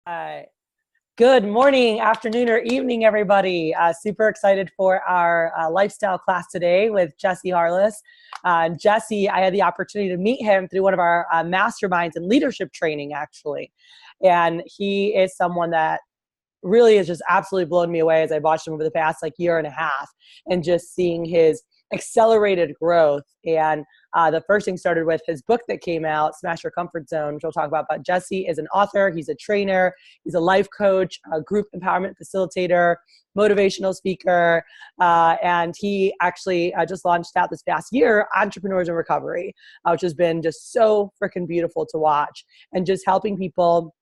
Uh, Good morning, afternoon, or evening, everybody. Super excited for our lifestyle class today with Jesse Harless. Jesse, I had the opportunity to meet him through one of our masterminds and leadership training, actually. And he is someone that really has just absolutely blown me away as I watched him over the past year and a half, and just seeing his accelerated growth. And the first thing started with his book that came out, Smash Your Comfort Zone, which we'll talk about. But Jesse is an author, he's a trainer, he's a life coach, a group empowerment facilitator, motivational speaker, and he actually just launched out this past year, Entrepreneurs in Recovery, which has been just so freaking beautiful to watch, and just helping people.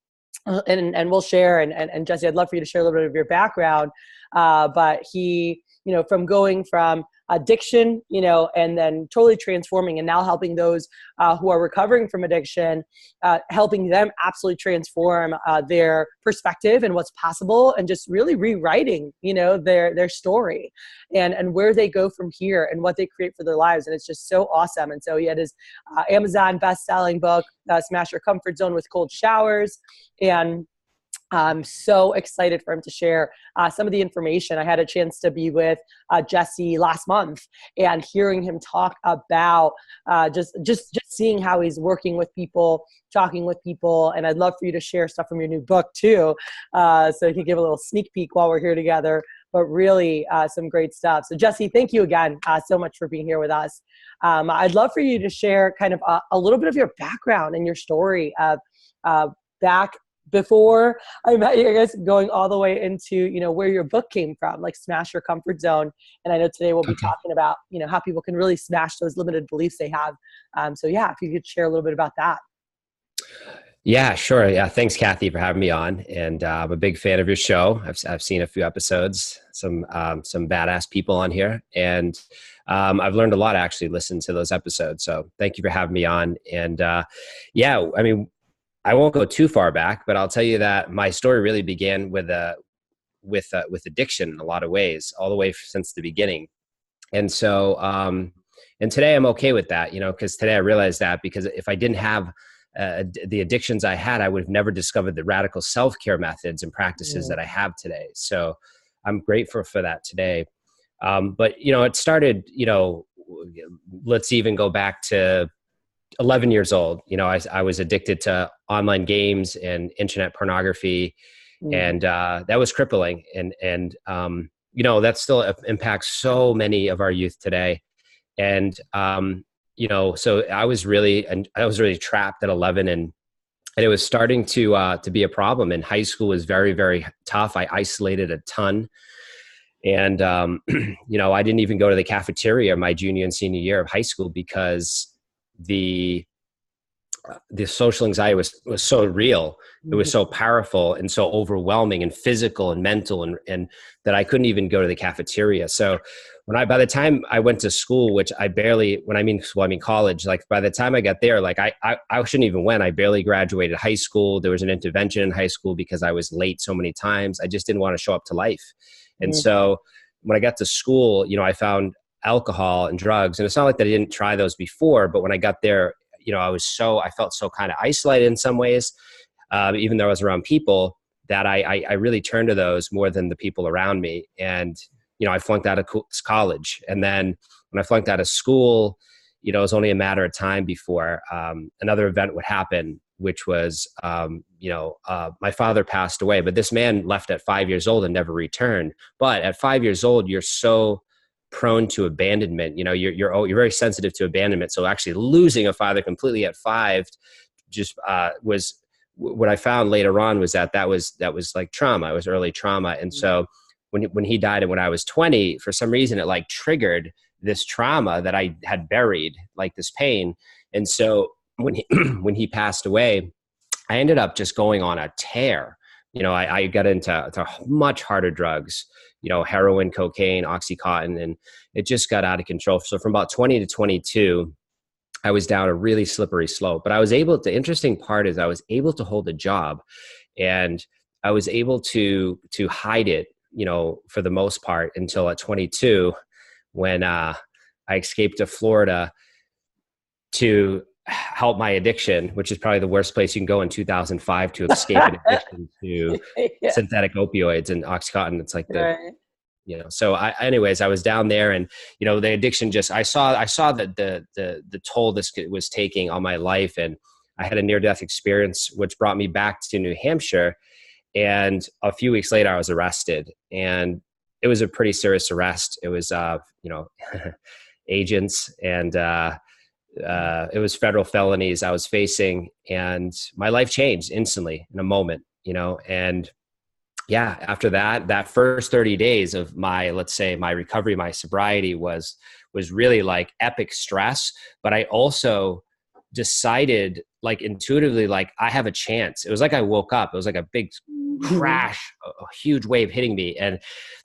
And we'll share, and Jesse, I'd love for you to share a little bit of your background, but he, from going from addiction, and then totally transforming, and now helping those who are recovering from addiction, helping them absolutely transform their perspective and what's possible, and just really rewriting, their story, and where they go from here and what they create for their lives. And it's just so awesome. And so he had his Amazon best-selling book, Smash Your Comfort Zone with Cold Showers. And I'm so excited for him to share some of the information. I had a chance to be with Jesse last month, and hearing him talk about just seeing how he's working with people, talking with people. And I'd love for you to share stuff from your new book too, so you can give a little sneak peek while we're here together. But really some great stuff. So Jesse, thank you again so much for being here with us. I'd love for you to share kind of a little bit of your background and your story of back before I met you, I guess, going all the way into, where your book came from, like Smash Your Comfort Zone. And I know today we'll be talking about, how people can really smash those limited beliefs they have. So yeah, if you could share a little bit about that. Yeah, sure. Yeah. Thanks, Kathy, for having me on. And I'm a big fan of your show. I've seen a few episodes, some badass people on here. And I've learned a lot, actually, listening to those episodes. So thank you for having me on. And yeah, I mean, I won't go too far back, but I'll tell you that my story really began with addiction in a lot of ways, all the way since the beginning. And so, and today I'm okay with that, because today I realized that because if I didn't have the addictions I had, I would have never discovered the radical self-care methods and practices that I have today. So I'm grateful for that today. But, it started, let's even go back to 11 years old. I was addicted to online games and internet pornography, and that was crippling. And that still impacts so many of our youth today. And so I was really trapped at 11, and it was starting to be a problem. And high school was very, very tough. I isolated a ton. And, I didn't even go to the cafeteria my junior and senior year of high school because the social anxiety was so real. It was so powerful and so overwhelming and physical and mental, and that I couldn't even go to the cafeteria. So by the time I went to school, which when I mean school, I mean college, by the time I got there, I shouldn't even went. I barely graduated high school. There was an intervention in high school because I was late so many times. I just didn't want to show up to life. And so when I got to school, I found alcohol and drugs. And it's not like that I didn't try those before, but when I got there, I felt so kind of isolated in some ways, even though I was around people, that I really turned to those more than the people around me. And, I flunked out of college. And then when I flunked out of school, it was only a matter of time before another event would happen, which was, my father passed away, but this man left at 5 years old and never returned. But at 5 years old, you're so prone to abandonment. You're very sensitive to abandonment. So actually losing a father completely at 5 just was what I found later on was that was like trauma. It was early trauma. And so when he died and when I was 20, for some reason it triggered this trauma that I had buried, this pain. And so when he passed away, I ended up just going on a tear. I got into much harder drugs, heroin, cocaine, Oxycontin, and it just got out of control. So from about 20 to 22, I was down a really slippery slope. But the interesting part is I was able to hold a job, and I was able to hide it, for the most part until at 22, when I escaped to Florida to help my addiction, which is probably the worst place you can go in 2005 to escape an addiction to Yeah. synthetic opioids and Oxycontin. It's like Right. so anyways, I was down there, and the addiction I saw that the toll this was taking on my life, and I had a near-death experience, which brought me back to New Hampshire. And a few weeks later, I was arrested, and it was a pretty serious arrest. It was, agents, and it was federal felonies I was facing, and my life changed instantly in a moment, and yeah, after that first 30 days of let's say my recovery, my sobriety was really like epic stress. But I also decided, like, intuitively, like, I have a chance. It was like I woke up. It was like a big crash, a huge wave hitting me. And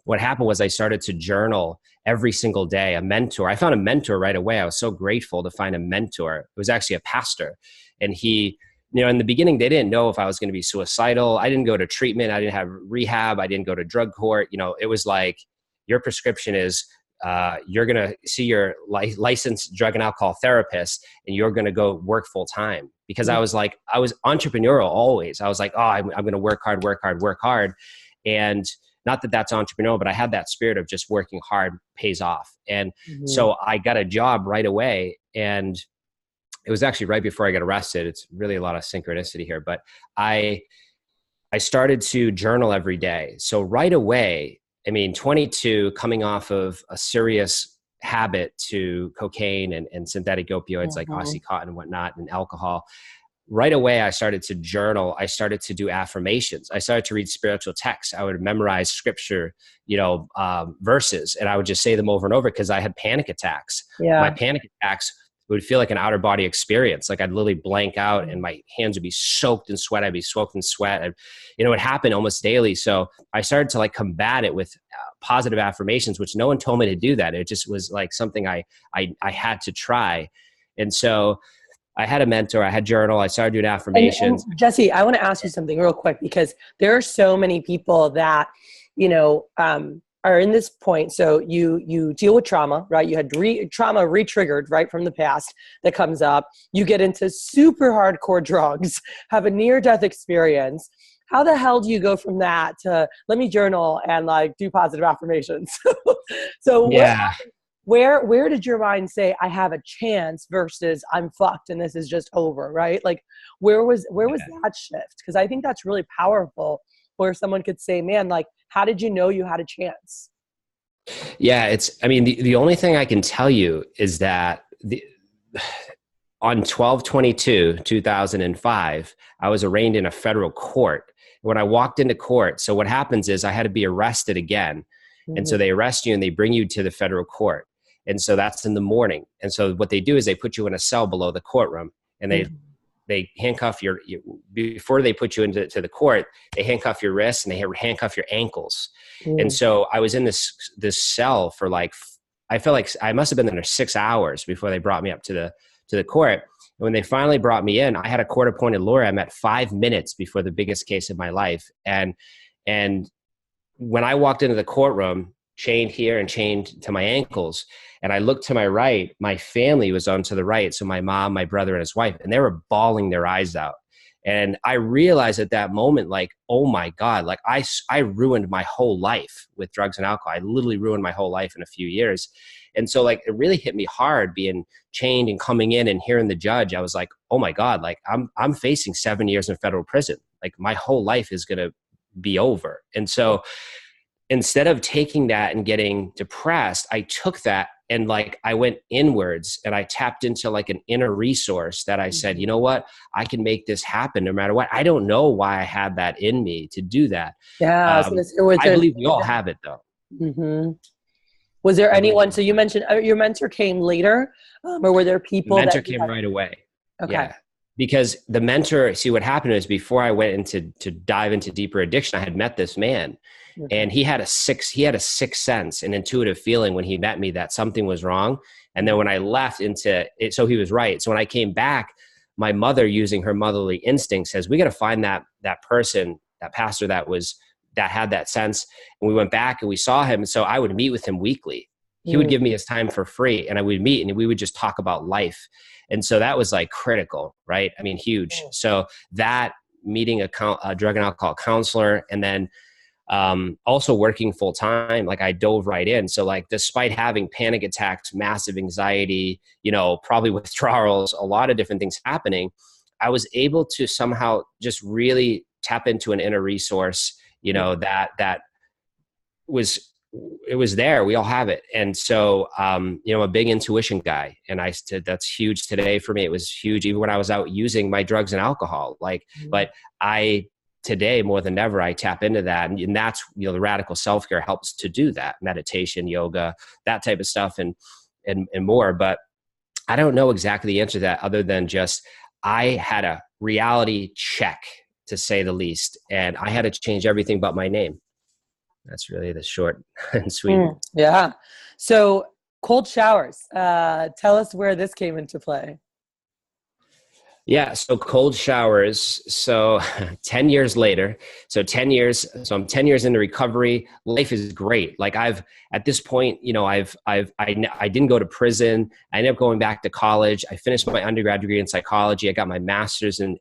what happened was I started to journal every single day. I found a mentor right away. I was so grateful to find a mentor. It was actually a pastor. And he, in the beginning, they didn't know if I was going to be suicidal. I didn't go to treatment. I didn't have rehab. I didn't go to drug court. It was like, your prescription is, you're going to see your licensed drug and alcohol therapist, and you're going to go work full time. Because I was entrepreneurial always. I was like, I'm going to work hard. And not that that's entrepreneurial, but I had that spirit of just working hard pays off. And so I got a job right away, and it was actually right before I got arrested. It's really a lot of synchronicity here, but I started to journal every day. So right away, 22, coming off of a serious habit to cocaine and synthetic opioids like Oxycontin and whatnot, and alcohol. Right away, I started to journal. I started to do affirmations. I started to read spiritual texts. I would memorize scripture, verses, and I would just say them over and over because I had panic attacks. Yeah. My panic attacks would feel like an outer body experience. Like, I'd literally blank out, and my hands would be soaked in sweat. I'd be soaked in sweat. And, it happened almost daily. So I started to combat it with positive affirmations, which no one told me to do that. It just was like something I had to try. And so I had a mentor, I had journal, I started doing affirmations. And Jesse, I want to ask you something real quick, because there are so many people that, are in this point. So you deal with trauma, right? You had trauma re-triggered, right, from the past that comes up. You get into super hardcore drugs, have a near-death experience. How the hell do you go from that to let me journal and do positive affirmations? So yeah. Where did your mind say I have a chance versus I'm fucked and this is just over, right? Like where was that shift? Because I think that's really powerful, where someone could say, man, how did you know you had a chance? Yeah, the only thing I can tell you is that on 12/22/2005, I was arraigned in a federal court. When I walked into court, so what happens is I had to be arrested again. And so they arrest you and they bring you to the federal court. And so that's in the morning. And so what they do is they put you in a cell below the courtroom, and they handcuff before they put you into the court, they handcuff your wrists and they handcuff your ankles. And so I was in this cell for I felt like I must have been there 6 hours before they brought me up to the court. And when they finally brought me in, I had a court appointed lawyer. I met 5 minutes before the biggest case of my life. And when I walked into the courtroom, chained here and chained to my ankles, and I looked to my right, my family was on to the right. So my mom, my brother, and his wife, and they were bawling their eyes out. And I realized at that moment, oh my God, I ruined my whole life with drugs and alcohol. I literally ruined my whole life in a few years. And so it really hit me hard being chained and coming in and hearing the judge. I was like, oh my God, I'm facing 7 years in federal prison. My whole life is going to be over. And so instead of taking that and getting depressed, I took that and I went inwards, and I tapped into an inner resource that I said, you know what, I can make this happen no matter what. I don't know why I had that in me to do that. Yeah. I believe we all have it though. Mm-hmm. Was there anyone, so you mentioned your mentor came later, or were there people? The mentor came right away. Okay. Yeah. Because the mentor, see, what happened is before I went to dive into deeper addiction, I had met this man. And he had a sixth sense, an intuitive feeling when he met me that something was wrong. And then when I left into it, so he was right. So when I came back, my mother, using her motherly instinct, says, we got to find that person, that pastor that had that sense. And we went back and we saw him. And so I would meet with him weekly, He would give me his time for free, and I would meet and we would just talk about life. And so that was like critical, right? I mean, huge. So that meeting a drug and alcohol counselor, and then also working full time, like I dove right in. So like, despite having panic attacks, massive anxiety, probably withdrawals, a lot of different things happening, I was able to somehow just really tap into an inner resource, that was, it was there. We all have it. And so, I'm a big intuition guy, and that's huge today for me. It was huge even when I was out using my drugs and alcohol, but today more than ever, I tap into that. And that's, the radical self-care helps to do that. Meditation, yoga, that type of stuff, and more. But I don't know exactly the answer to that, other than just, I had a reality check, to say the least. And I had to change everything but my name. That's really the short and sweet. Yeah. So cold showers, tell us where this came into play. Yeah. So cold showers. So 10 years later, so I'm 10 years into recovery. Life is great. Like at this point, I didn't go to prison. I ended up going back to college. I finished my undergrad degree in psychology. I got my master's in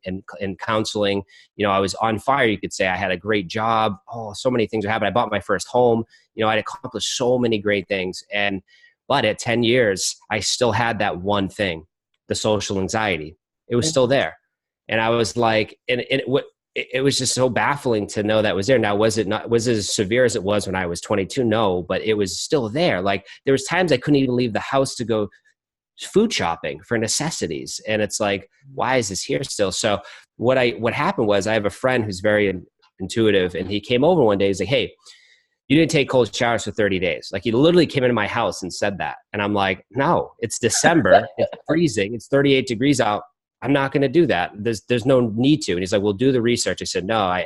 counseling. I was on fire. You could say I had a great job. Oh, so many things were happening. I bought my first home. I'd accomplished so many great things. But at 10 years, I still had that one thing, the social anxiety. It was still there. And I was like, it was just so baffling to know that was there. Now, was it as severe as it was when I was 22? No, but it was still there. Like, there was times I couldn't even leave the house to go food shopping for necessities. And it's like, why is this here still? So what happened was, I have a friend who's very intuitive, and he came over one day. He's like, hey, you didn't take cold showers for 30 days. Like, he literally came into my house and said that. And I'm like, no, it's December. It's freezing. It's 38 degrees out. I'm not going to do that. There's no need to. And he's like, well, do the research. I said, no, all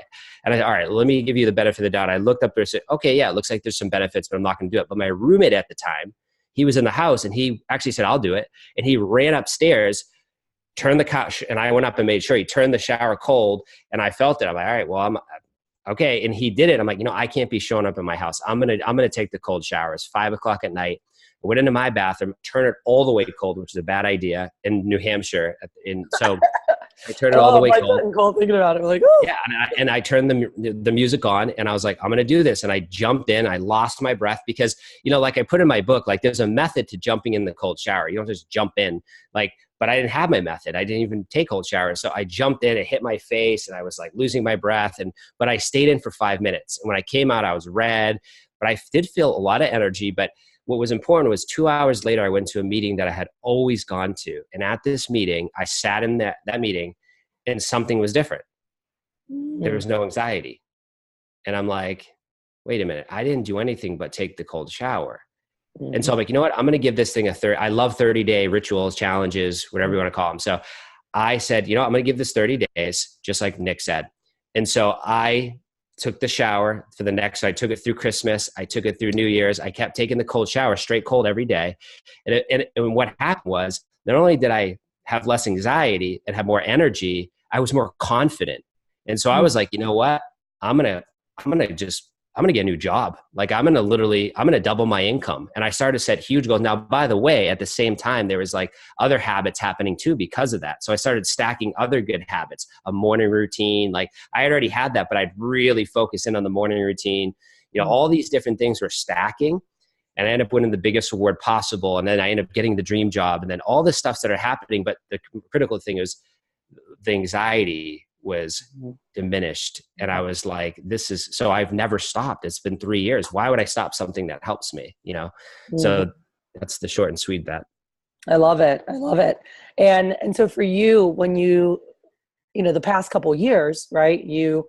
right, let me give you the benefit of the doubt. I looked up there and said, okay, yeah, it looks like there's some benefits, but I'm not going to do it. But my roommate at the time, he was in the house, and he actually said, I'll do it. And he ran upstairs, turned the couch, and I went up and made sure he turned the shower cold, and I felt it. I'm like, all right, well, I'm okay. And he did it. I'm like, I can't be showing up in my house. I'm going to take the cold showers, 5:00 at night. I went into my bathroom, turned it all the way cold, which is a bad idea in New Hampshire. So I turned it all the way cold. Cold thinking about it. I'm like, oh. Yeah, and I turned the music on, and I was like, I'm going to do this. And I jumped in. I lost my breath because, like I put in my book, like, there's a method to jumping in the cold shower. You don't just jump in. But I didn't have my method. I didn't even take cold showers. So I jumped in, it hit my face, and I was like losing my breath. But I stayed in for 5 minutes. And when I came out, I was red, but I did feel a lot of energy. But what was important was 2 hours later, I went to a meeting that I had always gone to. And at this meeting, I sat in that meeting, and something was different. There was no anxiety. And I'm like, wait a minute, I didn't do anything but take the cold shower. And so I'm like, you know what? I'm going to give this thing I love 30-day rituals, challenges, whatever you want to call them. So I said, I'm going to give this 30 days, just like Nick said. And so I took the shower for the next, I took it through Christmas. I took it through New Year's. I kept taking the cold shower, straight cold every day. And what happened was, not only did I have less anxiety and have more energy, I was more confident. And so I was like, you know what? I'm going to get a new job. Like, I'm going to double my income. And I started to set huge goals. Now, by the way, at the same time, there was like other habits happening too because of that. So I started stacking other good habits, a morning routine. Like, I had already had that, but I'd really focus in on the morning routine. All these different things were stacking, and I ended up winning the biggest award possible. And then I ended up getting the dream job, and then all the stuff that are happening. But the critical thing is the anxiety was diminished. And I was like, so I've never stopped. It's been 3 years. Why would I stop something that helps me? So that's the short and sweet bet. I love it. And so for you, when the past couple of years, right, you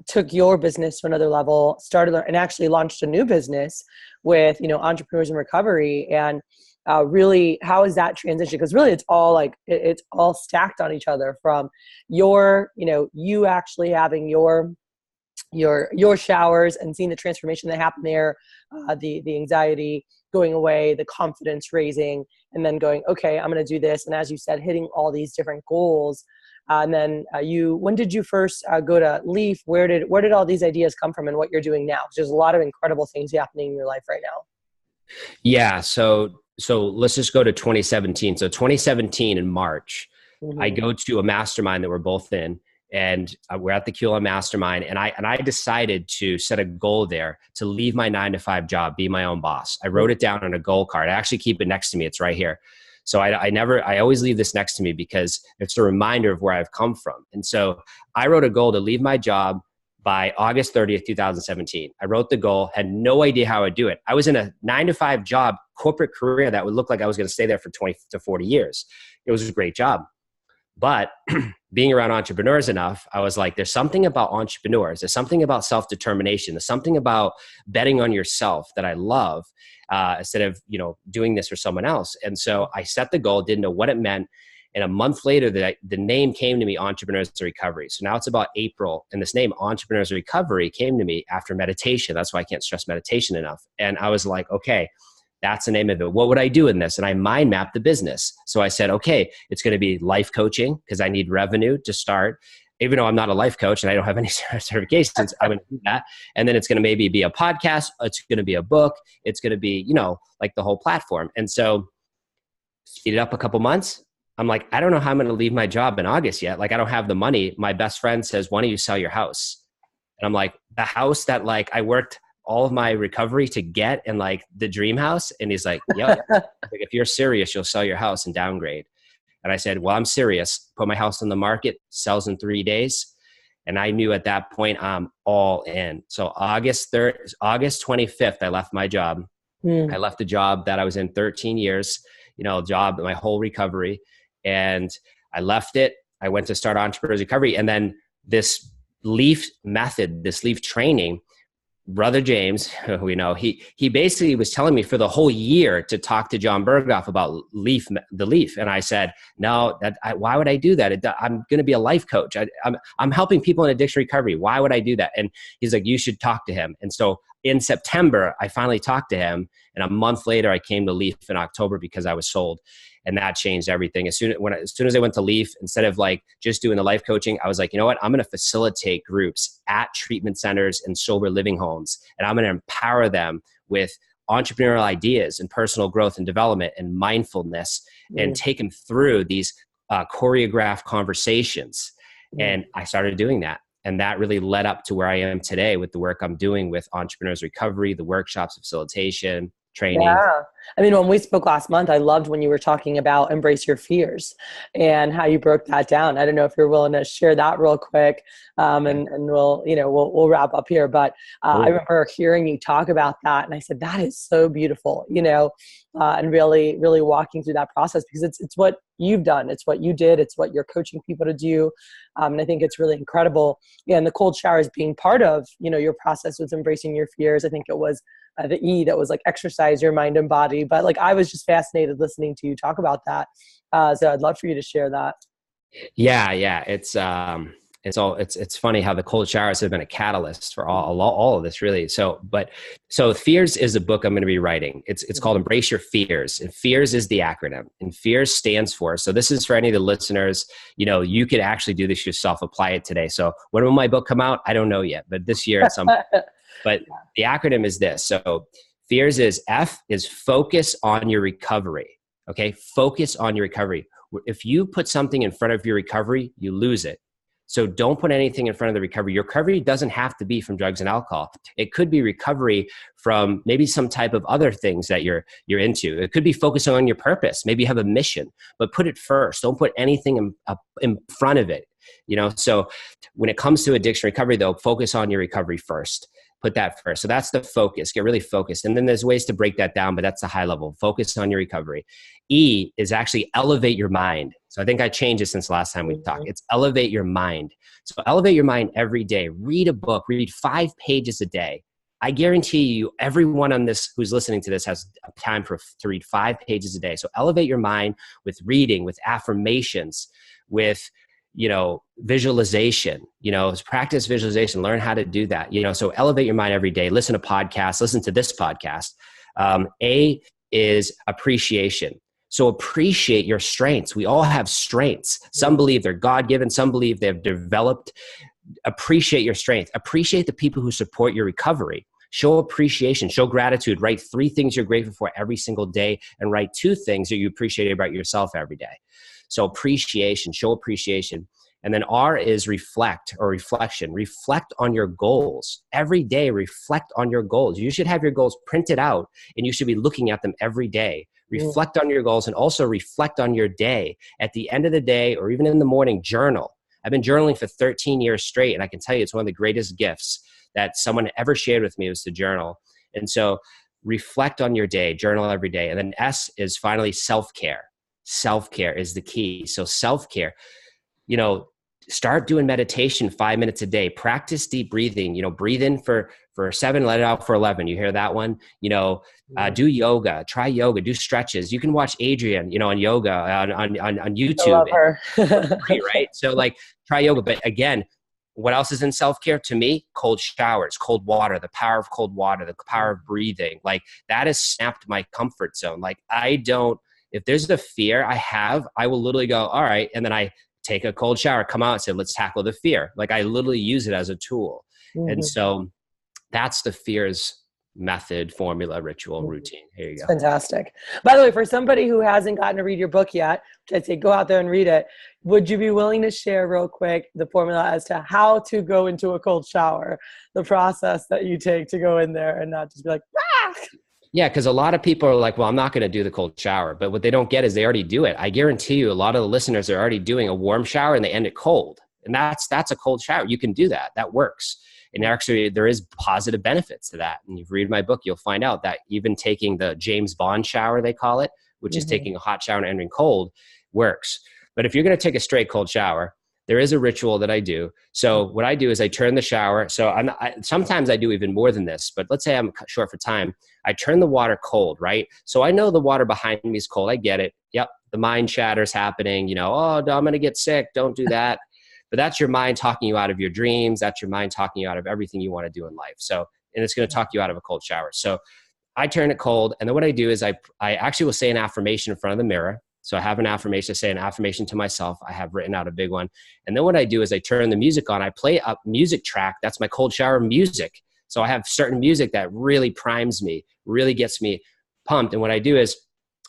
took your business to another level, started and actually launched a new business with, Entrepreneurs in Recovery. And really, how is that transition? Because really, it's all it's all stacked on each other, from you actually having your showers and seeing the transformation that happened there, the anxiety going away, the confidence raising, and then going, okay, I'm going to do this. And as you said, hitting all these different goals. And then when did you first go to Leaf? Where did all these ideas come from, and what you're doing now? There's a lot of incredible things happening in your life right now. Yeah. So let's just go to 2017. So 2017 in March, I Mm-hmm. go to a mastermind that we're both in, and we're at the QLM mastermind. And I decided to set a goal there to leave my 9 to 5 job, be my own boss. I wrote it down on a goal card. I actually keep it next to me. It's right here. So I always leave this next to me because it's a reminder of where I've come from. And so I wrote a goal to leave my job by August 30th, 2017. I wrote the goal, had no idea how I'd do it. I was in a 9 to 5 job corporate career that would look like I was going to stay there for 20 to 40 years. It was a great job. But being around entrepreneurs enough, I was like, there's something about entrepreneurs. There's something about self-determination. There's something about betting on yourself that I love instead of, doing this for someone else. And so I set the goal, didn't know what it meant. And a month later, the name came to me, Entrepreneurs in Recovery. So now it's about April, and this name, Entrepreneurs in Recovery, came to me after meditation. That's why I can't stress meditation enough. And I was like, okay, that's the name of it. What would I do in this? And I mind mapped the business. So I said, okay, it's going to be life coaching because I need revenue to start. Even though I'm not a life coach and I don't have any certifications, I'm going to do that. And then it's going to maybe be a podcast. It's going to be a book. It's going to be, like the whole platform. And so speed it up a couple months. I'm like, I don't know how I'm going to leave my job in August yet. Like, I don't have the money. My best friend says, why don't you sell your house? And I'm like, the house that I worked all of my recovery to get, and like the dream house. And he's like, yeah, like, if you're serious, you'll sell your house and downgrade. And I said, well, I'm serious. Put my house on the market, sells in 3 days. And I knew at that point I'm all in. So August 25th, I left my job. I left the job that I was in 13 years, job, my whole recovery. And I left it. I went to start Entrepreneurs Recovery. And then this LEAF method, this LEAF training, Brother James, who we know, he basically was telling me for the whole year to talk to John Berghoff about the LEAF. And I said, no, why would I do that? I'm going to be a life coach. I'm helping people in addiction recovery. Why would I do that? And he's like, you should talk to him. And so in September, I finally talked to him. And a month later, I came to LEAF in October because I was sold. And that changed everything. As soon as I went to LEAF, instead of like just doing the life coaching, I was like, you know what? I'm going to facilitate groups at treatment centers and sober living homes. And I'm going to empower them with entrepreneurial ideas and personal growth and development and mindfulness and take them through these choreographed conversations. And I started doing that. And that really led up to where I am today with the work I'm doing with Entrepreneurs Recovery, the workshops, facilitation, training. Yeah. I mean, when we spoke last month, I loved when you were talking about embrace your fears and how you broke that down. I don't know if you're willing to share that real quick, and we'll wrap up here. But I remember hearing you talk about that, and I said, that is so beautiful, and really, really walking through that process, because it's what you've done. It's what you did. It's what you're coaching people to do. And I think it's really incredible. Yeah, and the cold showers being part of, your process with embracing your fears. I think it was the E that was like exercise your mind and body. But like, I was just fascinated listening to you talk about that. So I'd love for you to share that. Yeah. It's funny how the cold showers have been a catalyst for all of this, really. So Fears is a book I'm going to be writing. It's called Embrace Your Fears, and Fears is the acronym, and Fears stands for. So this is for any of the listeners. You could actually do this yourself. Apply it today. So when will my book come out? I don't know yet, but this year at some point. But the acronym is this. So Fears is F is focus on your recovery. Okay. Focus on your recovery. If you put something in front of your recovery, you lose it. So don't put anything in front of the recovery. Your recovery doesn't have to be from drugs and alcohol. It could be recovery from maybe some type of other things that you're into. It could be focusing on your purpose. Maybe you have a mission, but put it first. Don't put anything in front of it. So when it comes to addiction recovery, though, focus on your recovery first. Put that first. So that's the focus. Get really focused. And then there's ways to break that down, but that's the high level. Focus on your recovery. E is actually elevate your mind. So I think I changed it since the last time we talked. It's elevate your mind. So elevate your mind every day. Read a book. Read 5 pages a day. I guarantee you, everyone on this who's listening to this has time to read 5 pages a day. So elevate your mind with reading, with affirmations, with visualization, practice visualization, learn how to do that, so elevate your mind every day, listen to podcasts, listen to this podcast. A is appreciation. So appreciate your strengths. We all have strengths. Some believe they're God-given. Some believe they've developed. Appreciate your strength. Appreciate the people who support your recovery. Show appreciation, show gratitude, write 3 things you're grateful for every single day, and write 2 things that you appreciate about yourself every day. So appreciation, show appreciation. And then R is reflect or reflection. Reflect on your goals. Every day, reflect on your goals. You should have your goals printed out and you should be looking at them every day. Reflect on your goals and also reflect on your day. At the end of the day or even in the morning, journal. I've been journaling for 13 years straight, and I can tell you it's one of the greatest gifts that someone ever shared with me was to journal. And so reflect on your day, journal every day. And then S is finally self-care. Self-care is the key. So self-care, start doing meditation 5 minutes a day. Practice deep breathing. Breathe in for 7, let it out for 11. You hear that one? Do yoga. Try yoga. Do stretches. You can watch Adrienne, on yoga on YouTube. I love her. Free, right? So try yoga. But again, what else is in self-care to me? Cold showers, cold water, the power of cold water, the power of breathing. That has snapped my comfort zone. If there's a fear I will literally go, all right. And then I take a cold shower, come out and say, let's tackle the fear. I literally use it as a tool. And so that's the fears method, formula, ritual, routine. Here you go. Fantastic. By the way, for somebody who hasn't gotten to read your book yet, I'd say go out there and read it. Would you be willing to share real quick the formula as to how to go into a cold shower, the process that you take to go in there and not just be like, ah! Yeah, because a lot of people are like, well, I'm not going to do the cold shower. But what they don't get is they already do it. I guarantee you a lot of the listeners are already doing a warm shower and they end it cold. And that's a cold shower. You can do that. That works. And actually, there is positive benefits to that. And if you read my book, you'll find out that even taking the James Bond shower, they call it, which is taking a hot shower and entering cold, works. But if you're going to take a straight cold shower, there is a ritual that I do. So what I do is I turn the shower. So sometimes I do even more than this, but let's say I'm short for time. I turn the water cold, right? So I know the water behind me is cold. I get it. Yep. The mind chatter's happening. Oh, I'm going to get sick. Don't do that. But that's your mind talking you out of your dreams. That's your mind talking you out of everything you want to do in life. So, and it's going to talk you out of a cold shower. So I turn it cold. And then what I do is I actually will say an affirmation in front of the mirror. So I have an affirmation, I say an affirmation to myself. I have written out a big one. And then what I do is I turn the music on. I play a music track. That's my cold shower music. So I have certain music that really primes me, really gets me pumped. And what I do is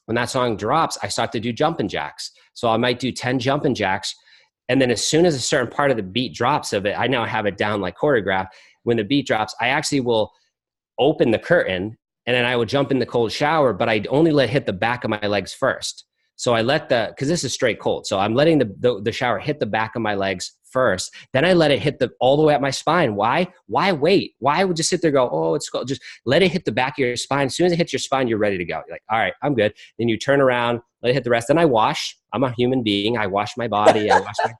when that song drops, I start to do jumping jacks. So I might do 10 jumping jacks. And then as soon as a certain part of the beat drops of it, I now have it down like choreographed. When the beat drops, I actually will open the curtain and then I will jump in the cold shower, but I only let it hit the back of my legs first. So I let because this is straight cold. So I'm letting the shower hit the back of my legs first. Then I let it hit all the way up my spine. Why? Why wait? Why would you sit there and go, oh, it's cold? Just let it hit the back of your spine. As soon as it hits your spine, you're ready to go. You're like, all right, I'm good. Then you turn around, let it hit the rest. Then I wash. I'm a human being. I wash my body. I wash my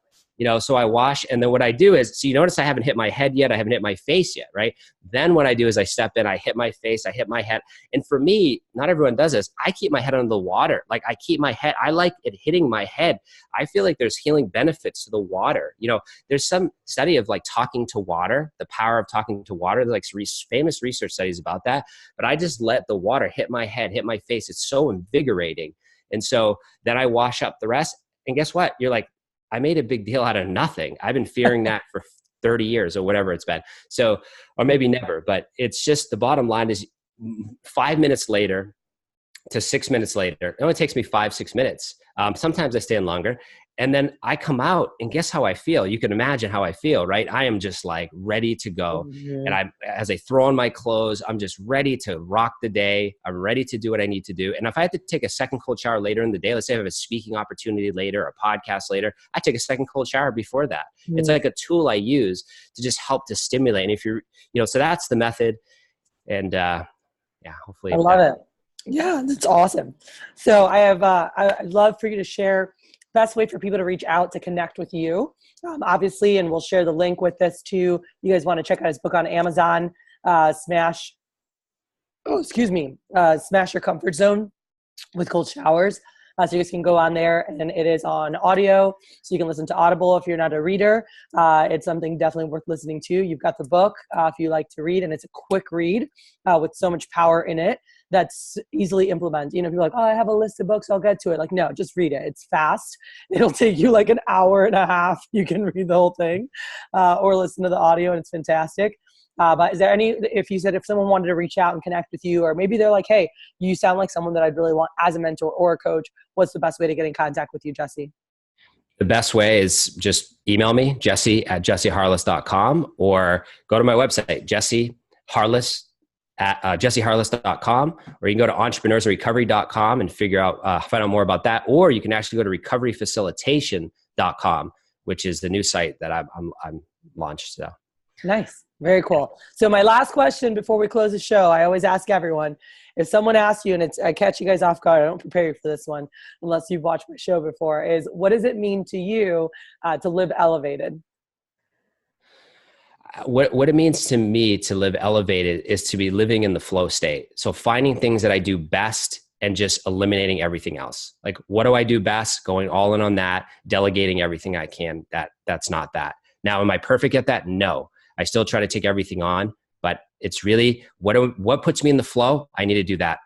so I wash. And then what I do is, so you notice I haven't hit my head yet. I haven't hit my face yet, right? Then what I do is I step in, I hit my face, I hit my head. And for me, not everyone does this. I keep my head under the water. I keep my head, I like it hitting my head. I feel like there's healing benefits to the water. There's some study of talking to water, the power of talking to water. There's famous research studies about that. But I just let the water hit my head, hit my face. It's so invigorating. And so then I wash up the rest. And guess what? You're like, I made a big deal out of nothing. I've been fearing that for 30 years or whatever it's been. So, or maybe never, but it's just the bottom line is 5 minutes later to 6 minutes later. It only takes me 5-6 minutes. Sometimes I stay in longer. And then I come out and guess how I feel? You can imagine how I feel, right? I am just ready to go. Mm-hmm. And as I throw on my clothes, I'm just ready to rock the day. I'm ready to do what I need to do. And if I have to take a second cold shower later in the day, let's say I have a speaking opportunity later, a podcast later, I take a second cold shower before that. Mm-hmm. It's like a tool I use to just help to stimulate. And if you're, so that's the method. And hopefully. I love it. Yeah, that's awesome. So I'd love for you to share best way for people to reach out to connect with you, obviously, and we'll share the link with this too. You guys want to check out his book on Amazon, Smash Your Comfort Zone with Cold Showers. So you guys can go on there, and it is on audio, so you can listen to Audible if you're not a reader. It's something definitely worth listening to. You've got the book if you like to read, and it's a quick read with so much power in it that's easily implemented. People are like, oh, I have a list of books, I'll get to it. No, just read it. It's fast. It'll take you an hour and a half. You can read the whole thing or listen to the audio, and it's fantastic. But is there any, if you said, if someone wanted to reach out and connect with you, or maybe they're like, hey, you sound like someone that I'd really want as a mentor or a coach, what's the best way to get in contact with you, Jesse? The best way is just email me, jesse@jesseharless.com, or go to my website, jesseharless.com, or you can go to entrepreneursrecovery.com and find out more about that. Or you can actually go to recoveryfacilitation.com, which is the new site that I'm launched. So nice. Very cool. So my last question before we close the show, I always ask everyone, if someone asks you, and I catch you guys off guard, I don't prepare you for this one unless you've watched my show before, is what does it mean to you to live elevated? What it means to me to live elevated is to be living in the flow state. So finding things that I do best and just eliminating everything else. Like, what do I do best? Going all in on that, delegating everything I can. That's not that. Now, am I perfect at that? No. I still try to take everything on, but it's really what puts me in the flow. I need to do that.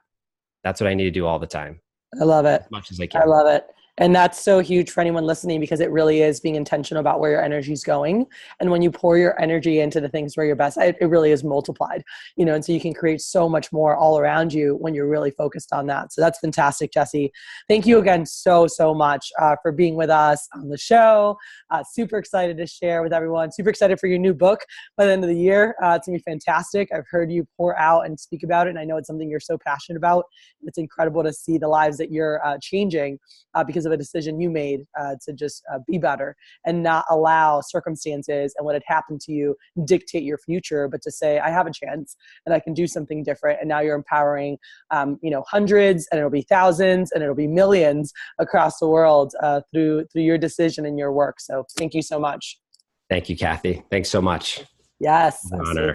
That's what I need to do all the time. I love it. As much as I can. I love it. And that's so huge for anyone listening, because it really is being intentional about where your energy is going. And when you pour your energy into the things where you're best, it really is multiplied, and so you can create so much more all around you when you're really focused on that. So that's fantastic, Jesse. Thank you again so much for being with us on the show. Super excited to share with everyone. Super excited for your new book by the end of the year. It's going to be fantastic. I've heard you pour out and speak about it, and I know it's something you're so passionate about. It's incredible to see the lives that you're changing because of a decision you made to just be better and not allow circumstances and what had happened to you dictate your future, but to say, I have a chance and I can do something different. And now you're empowering, hundreds, and it'll be thousands, and it'll be millions across the world through your decision and your work. So thank you so much. Thank you, Kathy. Thanks so much. Yes. An honor.